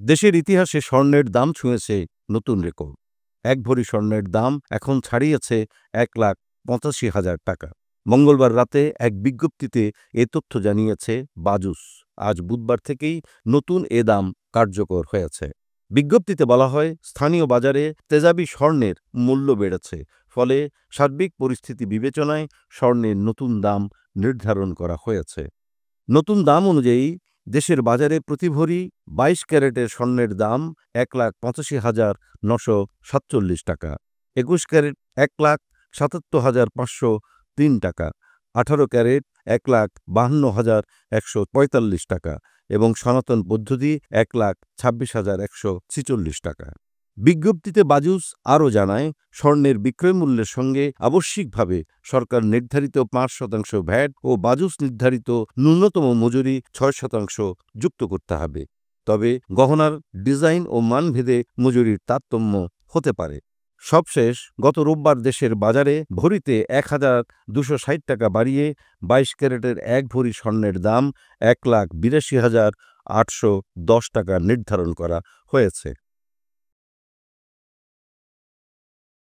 দেশের ইতিহাসে স্বর্ণের দাম ছুঁয়েছে নতুন রেকর্ড। ১ ভরি স্বর্ণের দাম এখন ছাড়িয়েছে ১,৮৫,০০০ টাকা। মঙ্গলবার রাতে এক বিজ্ঞপ্তিতে এ তথ্য জানিয়েছে বাজুস। আজ বুধবার থেকেই নতুন এ দাম কার্যকর হয়েছে। বিজ্ঞপ্তিতে বলা হয়, স্থানীয় বাজারে তেজাবি স্বর্ণের মূল্য বেড়েছে, ফলে সার্বিক পরিস্থিতি বিবেচনায় স্বর্ণের নতুন দাম নির্ধারণ করা হয়েছে। নতুন দাম অনুযায়ী দেশের বাজারে প্রতি ভরি ২২ ক্যারেটের স্বর্ণের দাম ১,৮৫,৯৪৭ টাকা, ২১ ক্যারেট ১,৭৭,৫০৩ টাকা, ১৮ ক্যারেট ১,৫২,১৪৫ টাকা এবং সনাতন পদ্ধতি ১,২৬,১৪৬ টাকা। বিজ্ঞপ্তিতে বাজুস আরও জানায়, স্বর্ণের বিক্রয় মূল্যের সঙ্গে আবশ্যিকভাবে সরকার নির্ধারিত ৫% ভ্যাট ও বাজুস নির্ধারিত ন্যূনতম মজুরি ৬% যুক্ত করতে হবে। তবে গহনার ডিজাইন ও মানভেদে মজুরির তারতম্য হতে পারে। সবশেষ গত রোববার দেশের বাজারে ভরিতে ১,২৬০ টাকা বাড়িয়ে ২২ ক্যারেটের ১ ভরি স্বর্ণের দাম ১,৮২,৮১০ টাকা নির্ধারণ করা হয়েছে।